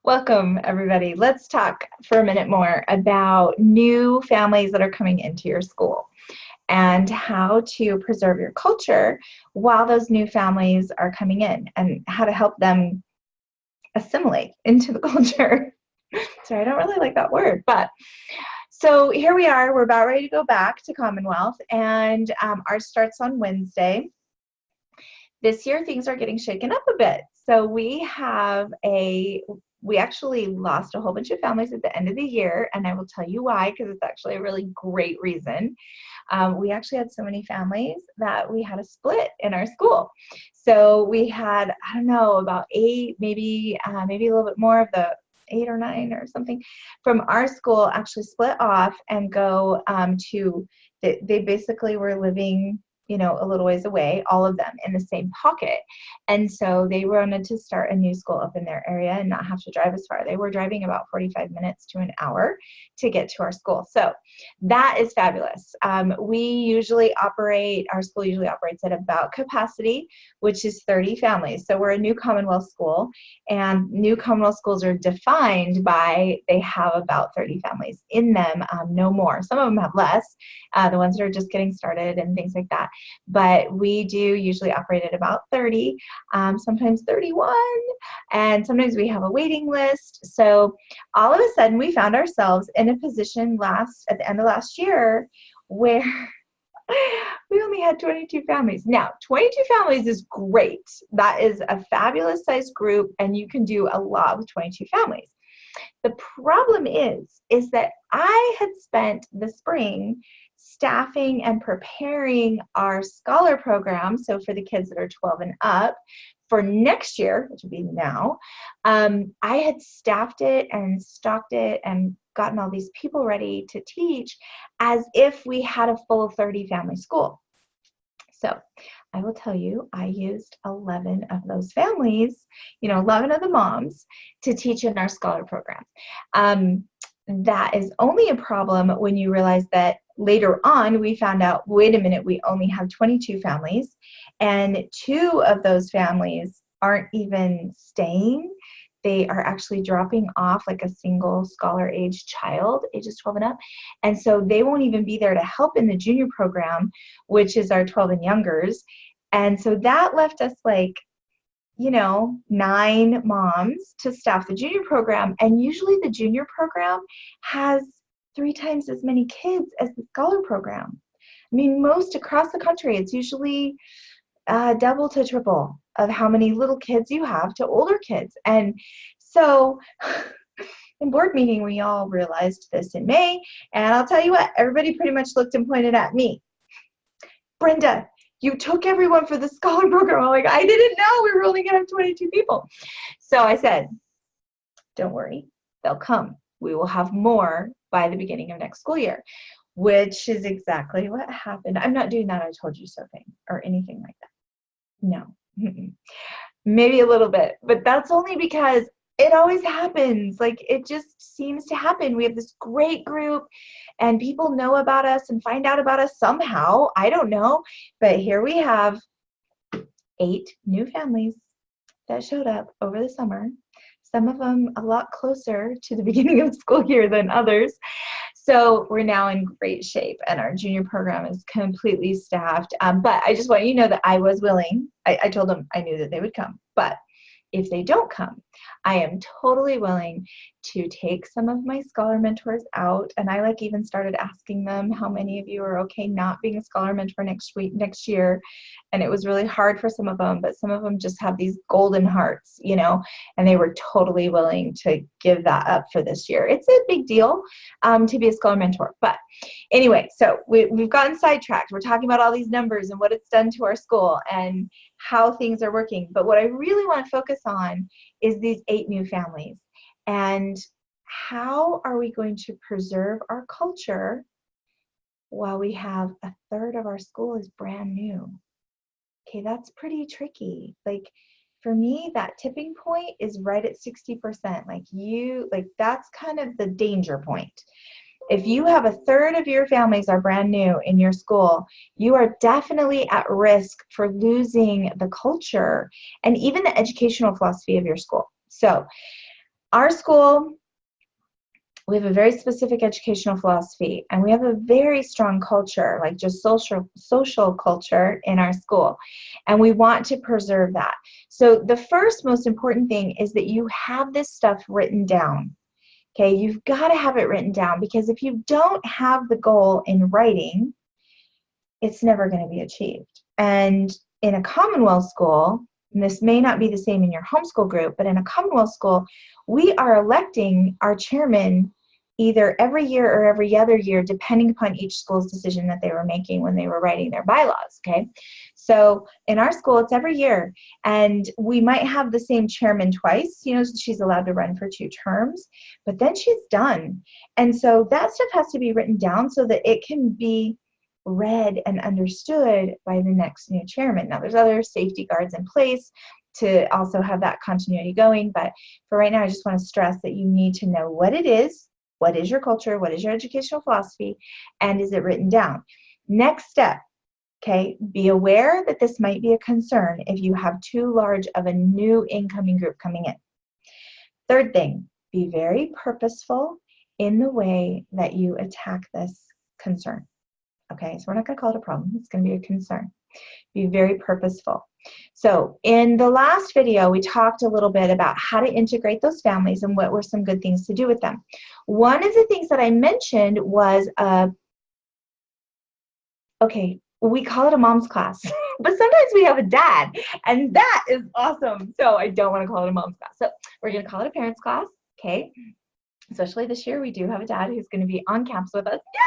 Welcome, everybody. Let's talk for a minute more about new families that are coming into your school and how to preserve your culture while those new families are coming in and how to help them assimilate into the culture. Sorry, I don't really like that word, but so here we are. We're about ready to go back to Commonwealth, and ours starts on Wednesday. This year, things are getting shaken up a bit. So we actually lost a whole bunch of families at the end of the year, and I will tell you why, because it's actually a really great reason. We actually had so many families that we had a split in our school. So we had, I don't know, about 8, maybe a little bit more of the 8 or 9 or something from our school actually split off and go they basically were living a little ways away, all of them in the same pocket. And so they wanted to start a new school up in their area and not have to drive as far. They were driving about 45 minutes to an hour to get to our school. So that is fabulous. Our school usually operates at about capacity, which is 30 families. So we're a new Commonwealth school, and new Commonwealth schools are defined by they have about 30 families in them, no more. Some of them have less, the ones that are just getting started and things like that. But we do usually operate at about 30, sometimes 31, and sometimes we have a waiting list. So all of a sudden we found ourselves in a position at the end of last year where we only had 22 families. Now, 22 families is great. That is a fabulous size group, and you can do a lot with 22 families. The problem is that I had spent the spring staffing and preparing our scholar program, so for the kids that are 12 and up, for next year, which would be now. I had staffed it and stocked it and gotten all these people ready to teach as if we had a full 30 family school. So I will tell you, I used 11 of those families, 11 of the moms to teach in our scholar program. That is only a problem when you realize that later on we found out, wait a minute, we only have 22 families, and 2 of those families aren't even staying. They are actually dropping off like a single scholar age child, ages 12 and up. And so they won't even be there to help in the junior program, which is our 12 and youngers. And so that left us 9 moms to staff the junior program. And usually the junior program has 3 times as many kids as the scholar program. I mean, most across the country, it's usually double to triple of how many little kids you have to older kids. And so in board meeting, we all realized this in May. And I'll tell you what, everybody pretty much looked and pointed at me. Brenda, you took everyone for the scholar program. I'm like, I didn't know we were only going to have 22 people. So I said, don't worry, they'll come. We will have more by the beginning of next school year, which is exactly what happened. I'm not doing that I told you so thing or anything like that. No, maybe a little bit, but that's only because it always happens. Like, it just seems to happen. We have this great group and people know about us and find out about us somehow. I don't know, but here we have 8 new families that showed up over the summer. Some of them a lot closer to the beginning of the school year than others. So we're now in great shape, and our junior program is completely staffed. But I just want you to know that I was willing. I told them I knew that they would come. But if they don't come, I am totally willing to take some of my scholar mentors out. And I even started asking them how many of you are okay not being a scholar mentor next year. And it was really hard for some of them, but some of them just have these golden hearts, and they were totally willing to give that up for this year. It's a big deal to be a scholar mentor. But anyway, so we've gotten sidetracked. We're talking about all these numbers and what it's done to our school and how things are working. But what I really want to focus on is these 8 new families. And how are we going to preserve our culture while we have a third of our school is brand new? Okay, that's pretty tricky. For me, that tipping point is right at 60%. That's kind of the danger point. If you have a third of your families are brand new in your school, you are definitely at risk for losing the culture and even the educational philosophy of your school. So Our school, we have a very specific educational philosophy, and we have a very strong culture, like just social culture in our school, and we want to preserve that. So the first most important thing is that you have this stuff written down. Okay, you've got to have it written down, because if you don't have the goal in writing, it's never going to be achieved. And in a Commonwealth school, and this may not be the same in your homeschool group, but in a Commonwealth school, we are electing our chairman either every year or every other year, depending upon each school's decision that they were making when they were writing their bylaws, okay? So in our school, it's every year, and we might have the same chairman twice. You know, she's allowed to run for 2 terms, but then she's done. And so that stuff has to be written down so that it can be read and understood by the next new chairman. Now, there's other safety guards in place to also have that continuity going, but for right now, I just want to stress that you need to know what it is, what is your culture, what is your educational philosophy, and is it written down? Next step, okay, be aware that this might be a concern if you have too large of a new incoming group coming in. Third thing, be very purposeful in the way that you attack this concern. Okay, so we're not going to call it a problem. It's going to be a concern. Be very purposeful. So in the last video, we talked a little bit about how to integrate those families and what were some good things to do with them. One of the things that I mentioned was, okay, we call it a mom's class, but sometimes we have a dad, and that is awesome. So I don't want to call it a mom's class. So we're going to call it a parents class, okay? Especially this year, we do have a dad who's going to be on campus with us. Yay!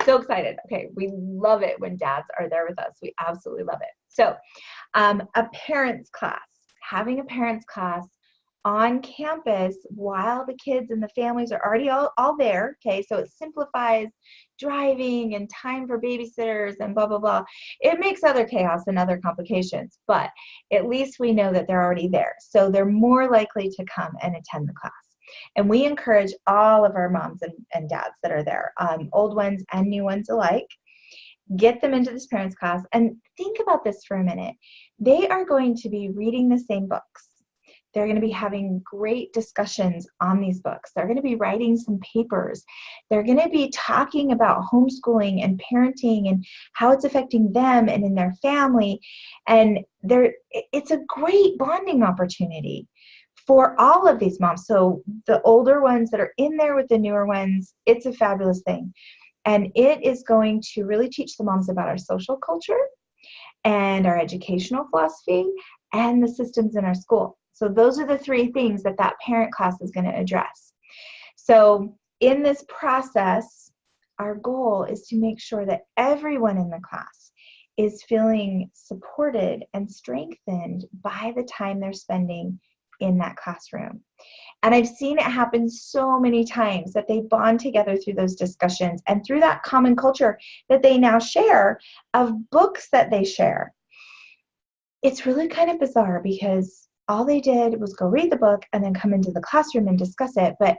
So excited. Okay, we love it when dads are there with us. We absolutely love it. So a parents class, having a parents class on campus while the kids and the families are already all there, okay? So it simplifies driving and time for babysitters and blah, blah, blah. It makes other chaos and other complications, but at least we know that they're already there. So they're more likely to come and attend the class. And we encourage all of our moms and dads that are there, old ones and new ones alike, get them into this parents class. And think about this for a minute. They are going to be reading the same books. They're going to be having great discussions on these books. They're going to be writing some papers. They're going to be talking about homeschooling and parenting and how it's affecting them and in their family. And it's a great bonding opportunity for all of these moms. So the older ones that are in there with the newer ones, it's a fabulous thing. And it is going to really teach the moms about our social culture and our educational philosophy and the systems in our school. So those are the 3 things that parent class is going to address. So in this process, our goal is to make sure that everyone in the class is feeling supported and strengthened by the time they're spending in that classroom. And I've seen it happen so many times that they bond together through those discussions and through that common culture that they now share of books that they share. It's really kind of bizarre because all they did was go read the book and then come into the classroom and discuss it, but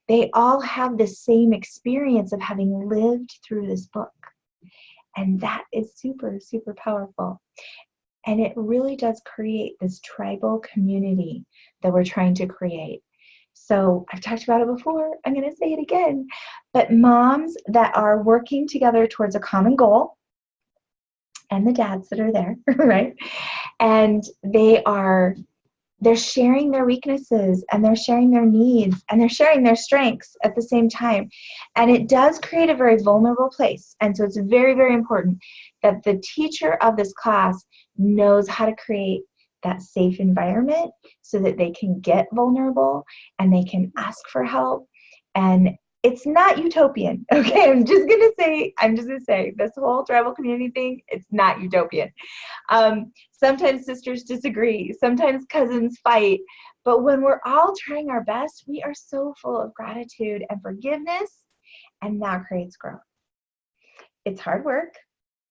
they all have the same experience of having lived through this book. And that is super, super powerful. And it really does create this tribal community that we're trying to create. So I've talked about it before, I'm going to say it again, but moms that are working together towards a common goal, and the dads that are there, right? And they're sharing their weaknesses, and they're sharing their needs, and they're sharing their strengths at the same time. And it does create a very vulnerable place. And so it's very, very important that the teacher of this class knows how to create that safe environment so that they can get vulnerable and they can ask for help. And it's not utopian, okay? I'm just gonna say this whole tribal community thing, it's not utopian. Sometimes sisters disagree, sometimes cousins fight, but when we're all trying our best, we are so full of gratitude and forgiveness, and that creates growth. It's hard work,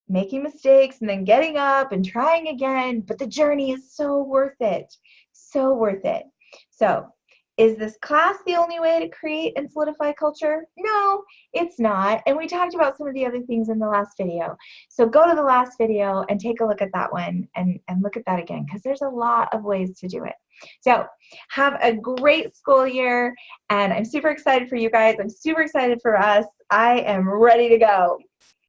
making mistakes and then getting up and trying again, but the journey is so worth it, so worth it. So Is this class the only way to create and solidify culture? No, it's not. And we talked about some of the other things in the last video. So go to the last video and take a look at that one and look at that again, because there's a lot of ways to do it. So have a great school year, and I'm super excited for you guys. I'm super excited for us. I am ready to go.